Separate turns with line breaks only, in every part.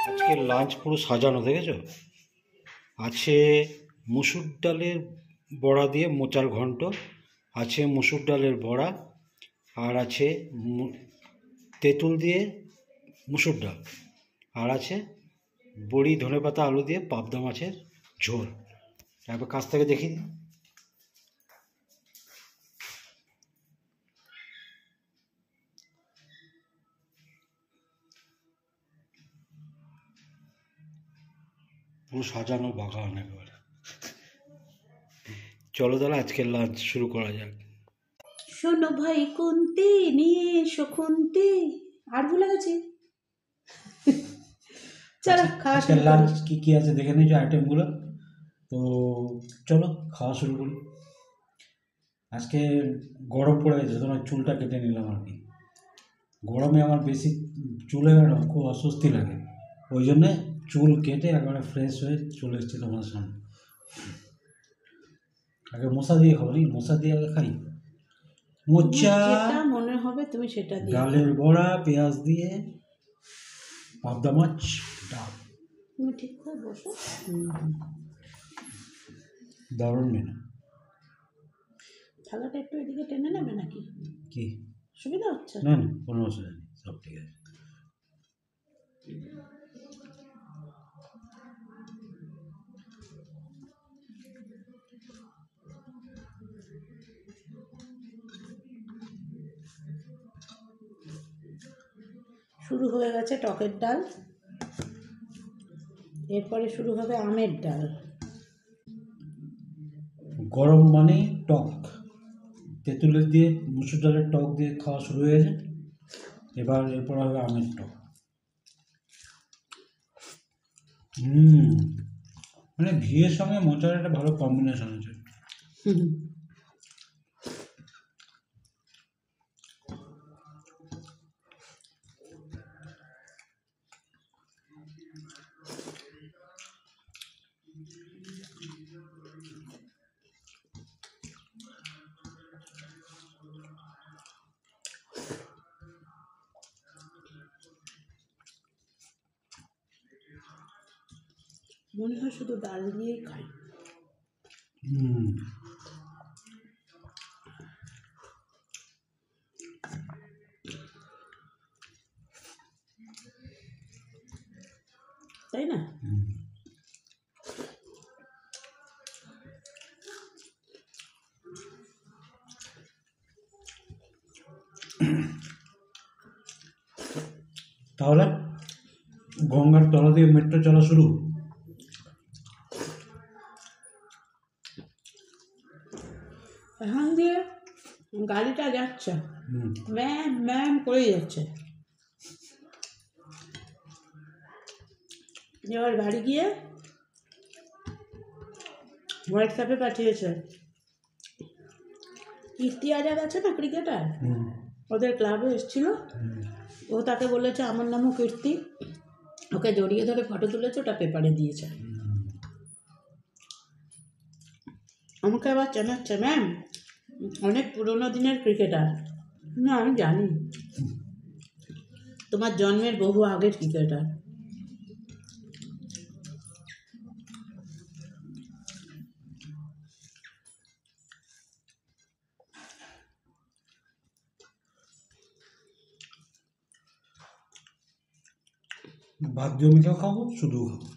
আজকে লাঞ্চ পুরো সাজানো, দেখেছো? আছে মুসুর ডালের বড়া দিয়ে মোচার ঘন্ট, আছে মুসুর ডালের বড়া, আর আছে তেঁতুল দিয়ে মুসুর ডাল, আর আছে বড়ি ধনেপাতা আলু দিয়ে পাবদা মাছের ঝোল। একবার কাছ থেকে দেখি দিই। পুরো সাজানো বাগান একেবারে। চলো তাহলে আজকের লাঞ্চ শুরু করা যাক।
শোনো ভাই কুন্তি নিয়ে এসো খুন্তি, আর ভুলে গেছি। চলো খাওয়া শুরু করি।
লাঞ্চ কি কি আছে দেখে নিয়েছো আইটেমগুলো, তো চলো খাওয়া শুরু করি। আজকে গরম পড়ে গেছে, তোমার চুলটা কেটে নিলাম আর কি। গরমে আমার বেশি চুলে খুব অস্বস্তি লাগে, ওই জন্যে চুল কেটে একবারে ফ্রেশ হয়ে চলে এসেছি তোমার সামনে। আগে মশা দিয়ে খাবো, নি মশা দিয়ে আগে খাই। মোচা,
যেটা মনে হবে তুমি সেটা দিয়ে
ডালের বড়া, পেঁয়াজ দিয়ে পাবদা মাছ ডাল।
তুমি ঠিক করে বসো।
দারুণ মেনু।
থালাটা একটু এদিকে টেনে নেবে নাকি?
কি
সুবিধা হচ্ছে?
না না, কোনো অসুবিধা নেই, সব ঠিক আছে।
শুরু হয়ে গেছে টকের ডাল, এরপরে শুরু হবে আমের ডাল।
গরম মানে টক, তেঁতুলের দিয়ে মুসুর ডালের টক দিয়ে খাওয়া শুরু হয়েছে, এরপর হবে আমের টক। মানে ঘিয়ের সঙ্গে মোচার একটা ভালো কম্বিনেশন আছে।
মনে হয় শুধু ডাল দিয়েই খাই। তাই না?
তাহলে গঙ্গার তলা দিয়ে মেট্রো চলা শুরু।
এখান দিয়ে গাড়িটা যাচ্ছে, ম্যাম ম্যাম করেই যাচ্ছে। এবার বাড়ি গিয়ে হোয়াটসঅ্যাপে পাঠিয়েছে, কীর্তি আজাদ আছে না ক্রিকেটার, ওদের ক্লাবে এসেছিল, ও তাকে বলেছে আমার নামও কীর্তি, ওকে জড়িয়ে ধরে ফটো তুলেছে, ওটা পেপারে দিয়েছে। আমাকে আবার চেনাচ্ছে, ম্যাম অনেক পুরোনো দিনের ক্রিকেটার। না আমি জানি, তোমার জন্মের বহু আগের ক্রিকেটার।
ভাত জমিতেও খাবো, শুধু খাবো।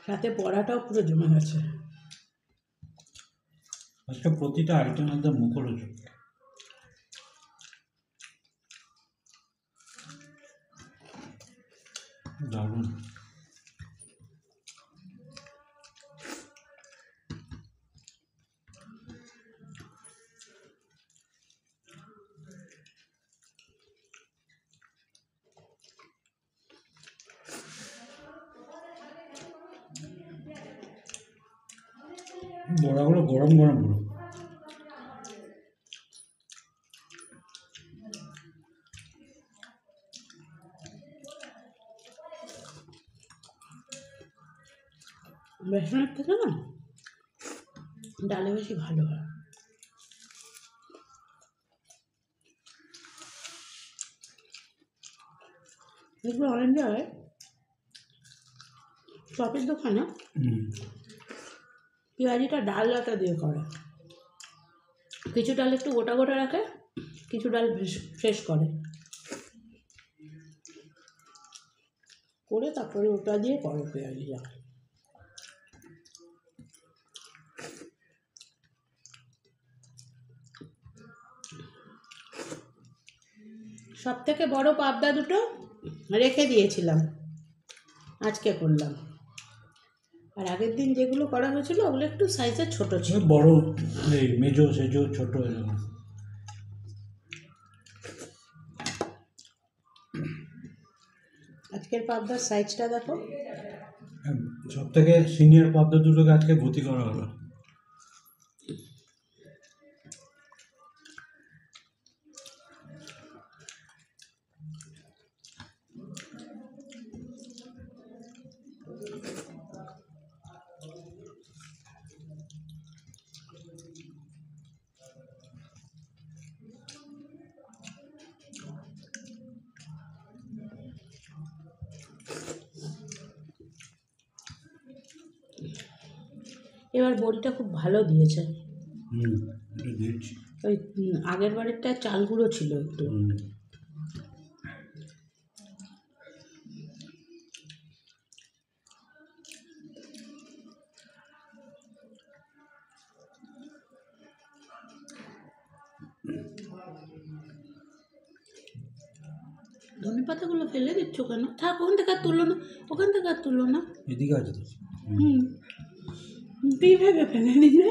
সাথে পড়াটাও পুরো জমে গেছে।
আজকে প্রতিটা আইটেম একদম মুখরোচক। দারুণ। বড়াগুলো গরম গরম পুরো।
বেসনের থেকে না ডালে বেশি ভালো হয়। এগুলো অনেক জায়গায় চপের দোকানে পেঁয়াজিটা ডাল আটা দিয়ে করে। কিছু ডাল একটু গোটা গোটা রাখে, কিছু ডাল ফ্রেশ করে তারপরে ওটা দিয়ে করে পেঁয়াজিটা। সব থেকে বড় পাবদা দুটো রেখে দিয়েছিলাম, আজকে করলাম। আর আগের দিন যেগুলো করা হয়েছিল ওগুলো একটু সাইজে ছোট ছিল।
বড় এই মেজো সেজো ছোট এরকম।
আজকের পাবদার সাইজটা দেখো।
সব থেকে সিনিয়র পাবদা দুটোকে আজকে ভর্তি করা হলো।
এবার বড়িটা খুব ভালো দিয়েছে।
দিয়েছি।
ওই আগের বারেরটা চাল গুঁড়ো ছিল একটু। ধনে পাতাগুলো ফেলে দিচ্ছ কেন? থাক, ওখান থেকে আর তুলো না, ওখান থেকে আর তুলো না।
এদিকে আছে তো।
ভেবে ফেলে দিলে।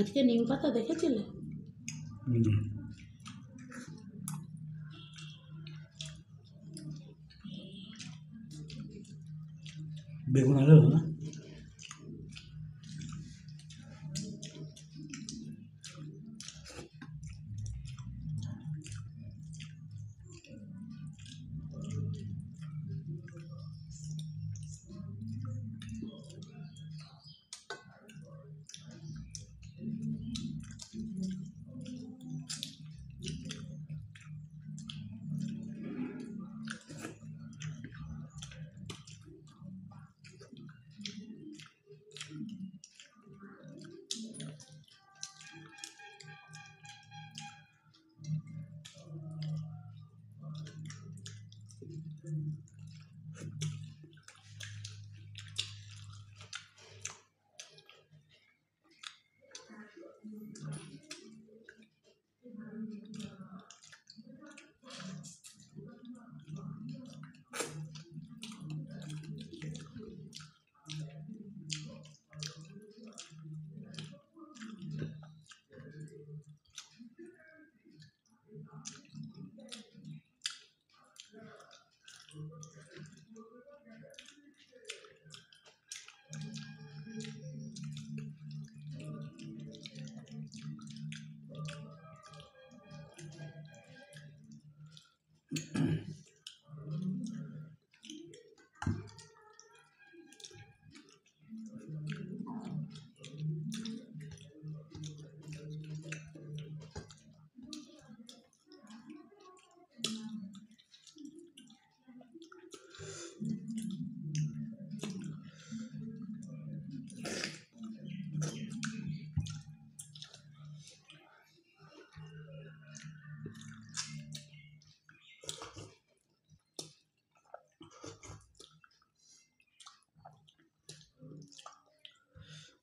আজকে নিম পাতা দেখেছিলে?
বেগুন আলু না?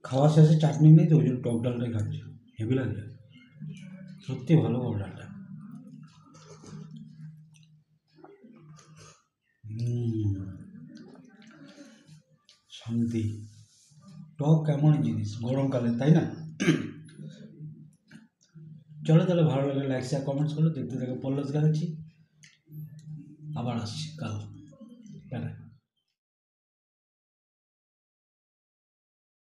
খাওয়া শেষে চাটনি নেই তো ওই জন্য টক ডালটাই খাচ্ছি, হেভি লাগছে, সত্যি ভালো টক ডালটা। শান্তি। টক কেমন জিনিস গরমকালে, তাই না? চলো তাহলে, ভালো লাগলে লাইক শেয়ার কমেন্টস করো, দেখতে দেখো পল্লস দেখাচ্ছি, আবার আসছি কাল, টাটা।